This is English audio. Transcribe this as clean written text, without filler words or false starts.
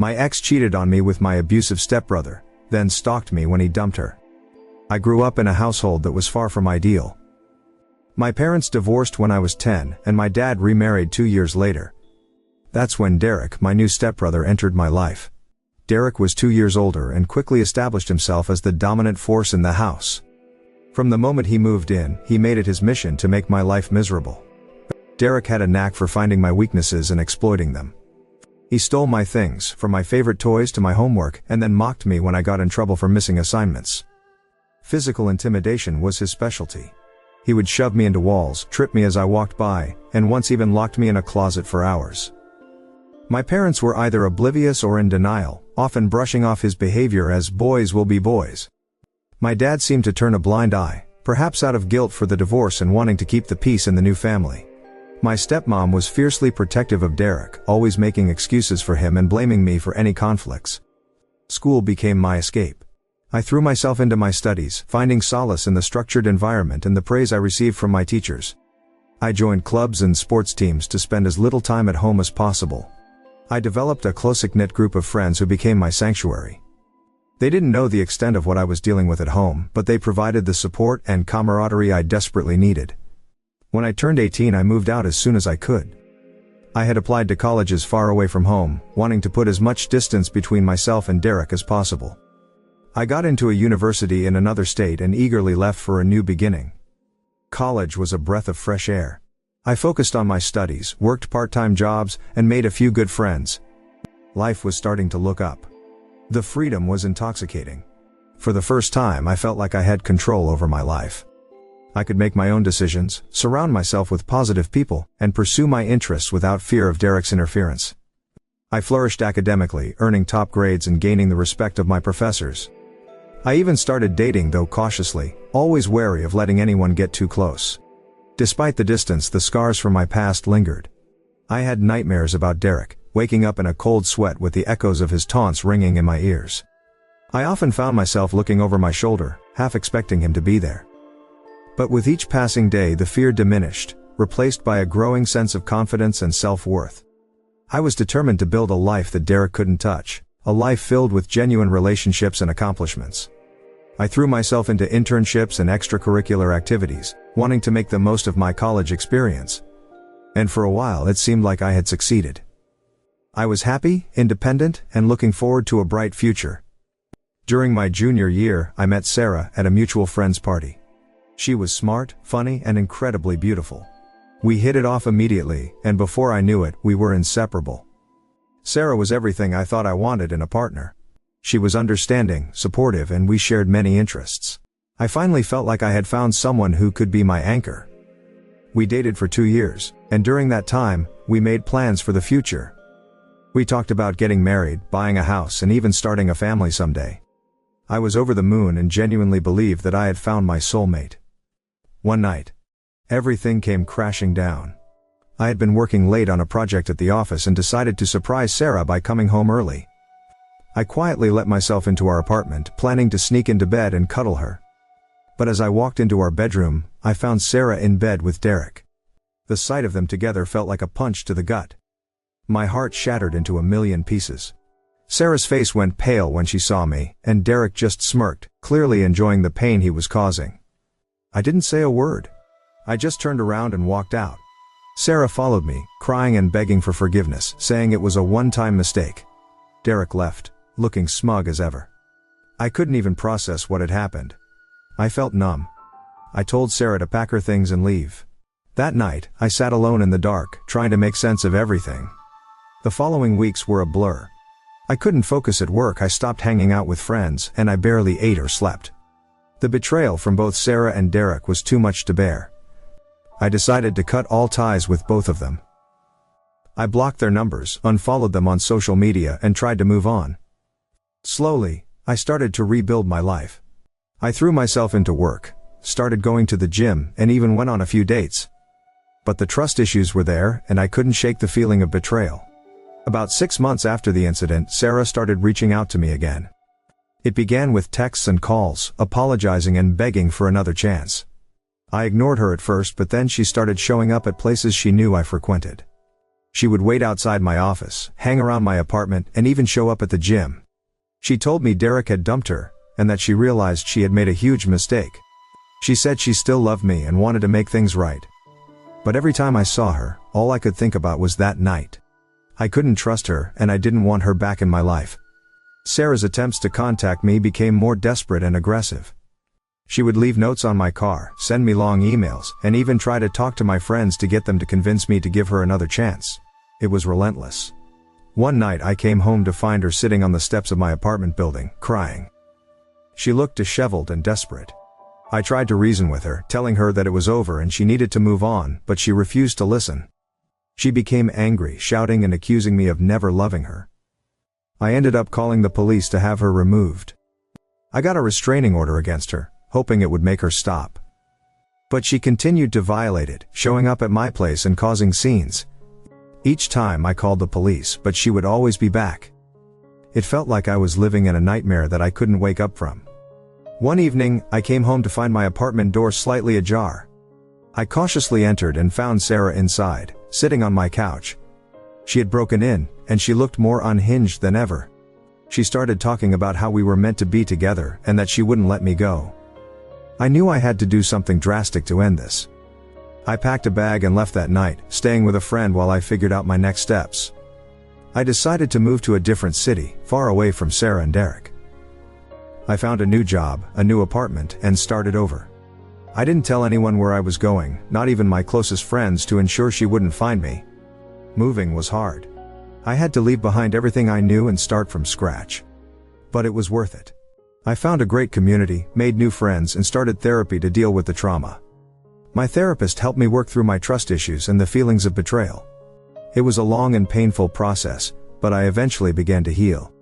My ex cheated on me with my abusive stepbrother, then stalked me when he dumped her. I grew up in a household that was far from ideal. My parents divorced when I was 10, and my dad remarried 2 years later. That's when Derek, my new stepbrother, entered my life. Derek was 2 years older and quickly established himself as the dominant force in the house. From the moment he moved in, he made it his mission to make my life miserable. Derek had a knack for finding my weaknesses and exploiting them. He stole my things, from my favorite toys to my homework, and then mocked me when I got in trouble for missing assignments. Physical intimidation was his specialty. He would shove me into walls, trip me as I walked by, and once even locked me in a closet for hours. My parents were either oblivious or in denial, often brushing off his behavior as boys will be boys. My dad seemed to turn a blind eye, perhaps out of guilt for the divorce and wanting to keep the peace in the new family. My stepmom was fiercely protective of Derek, always making excuses for him and blaming me for any conflicts. School became my escape. I threw myself into my studies, finding solace in the structured environment and the praise I received from my teachers. I joined clubs and sports teams to spend as little time at home as possible. I developed a close-knit group of friends who became my sanctuary. They didn't know the extent of what I was dealing with at home, but they provided the support and camaraderie I desperately needed. When I turned 18, I moved out as soon as I could. I had applied to colleges far away from home, wanting to put as much distance between myself and Derek as possible. I got into a university in another state and eagerly left for a new beginning. College was a breath of fresh air. I focused on my studies, worked part-time jobs, and made a few good friends. Life was starting to look up. The freedom was intoxicating. For the first time, I felt like I had control over my life. I could make my own decisions, surround myself with positive people, and pursue my interests without fear of Derek's interference. I flourished academically, earning top grades and gaining the respect of my professors. I even started dating, though cautiously, always wary of letting anyone get too close. Despite the distance, the scars from my past lingered. I had nightmares about Derek, waking up in a cold sweat with the echoes of his taunts ringing in my ears. I often found myself looking over my shoulder, half expecting him to be there. But with each passing day, the fear diminished, replaced by a growing sense of confidence and self-worth. I was determined to build a life that Derek couldn't touch, a life filled with genuine relationships and accomplishments. I threw myself into internships and extracurricular activities, wanting to make the most of my college experience. And for a while it seemed like I had succeeded. I was happy, independent, and looking forward to a bright future. During my junior year, I met Sarah at a mutual friend's party. She was smart, funny, and incredibly beautiful. We hit it off immediately, and before I knew it, we were inseparable. Sarah was everything I thought I wanted in a partner. She was understanding, supportive, and we shared many interests. I finally felt like I had found someone who could be my anchor. We dated for 2 years, and during that time, we made plans for the future. We talked about getting married, buying a house, and even starting a family someday. I was over the moon and genuinely believed that I had found my soulmate. One night, everything came crashing down. I had been working late on a project at the office and decided to surprise Sarah by coming home early. I quietly let myself into our apartment, planning to sneak into bed and cuddle her. But as I walked into our bedroom, I found Sarah in bed with Derek. The sight of them together felt like a punch to the gut. My heart shattered into a million pieces. Sarah's face went pale when she saw me, and Derek just smirked, clearly enjoying the pain he was causing. I didn't say a word. I just turned around and walked out. Sarah followed me, crying and begging for forgiveness, saying it was a one-time mistake. Derek left, looking smug as ever. I couldn't even process what had happened. I felt numb. I told Sarah to pack her things and leave. That night, I sat alone in the dark, trying to make sense of everything. The following weeks were a blur. I couldn't focus at work, I stopped hanging out with friends, and I barely ate or slept. The betrayal from both Sarah and Derek was too much to bear. I decided to cut all ties with both of them. I blocked their numbers, unfollowed them on social media, and tried to move on. Slowly, I started to rebuild my life. I threw myself into work, started going to the gym, and even went on a few dates. But the trust issues were there, and I couldn't shake the feeling of betrayal. About 6 months after the incident, Sarah started reaching out to me again. It began with texts and calls, apologizing and begging for another chance. I ignored her at first, but then she started showing up at places she knew I frequented. She would wait outside my office, hang around my apartment, and even show up at the gym. She told me Derek had dumped her, and that she realized she had made a huge mistake. She said she still loved me and wanted to make things right. But every time I saw her, all I could think about was that night. I couldn't trust her, and I didn't want her back in my life. Sarah's attempts to contact me became more desperate and aggressive. She would leave notes on my car, send me long emails, and even try to talk to my friends to get them to convince me to give her another chance. It was relentless. One night I came home to find her sitting on the steps of my apartment building, crying. She looked disheveled and desperate. I tried to reason with her, telling her that it was over and she needed to move on, but she refused to listen. She became angry, shouting and accusing me of never loving her. I ended up calling the police to have her removed. I got a restraining order against her, hoping it would make her stop. But she continued to violate it, showing up at my place and causing scenes. Each time I called the police, but she would always be back. It felt like I was living in a nightmare that I couldn't wake up from. One evening, I came home to find my apartment door slightly ajar. I cautiously entered and found Sarah inside, sitting on my couch. She had broken in, and she looked more unhinged than ever. She started talking about how we were meant to be together and that she wouldn't let me go. I knew I had to do something drastic to end this. I packed a bag and left that night, staying with a friend while I figured out my next steps. I decided to move to a different city, far away from Sarah and Derek. I found a new job, a new apartment, and started over. I didn't tell anyone where I was going, not even my closest friends, to ensure she wouldn't find me. Moving was hard. I had to leave behind everything I knew and start from scratch. But it was worth it. I found a great community, made new friends, and started therapy to deal with the trauma. My therapist helped me work through my trust issues and the feelings of betrayal. It was a long and painful process, but I eventually began to heal.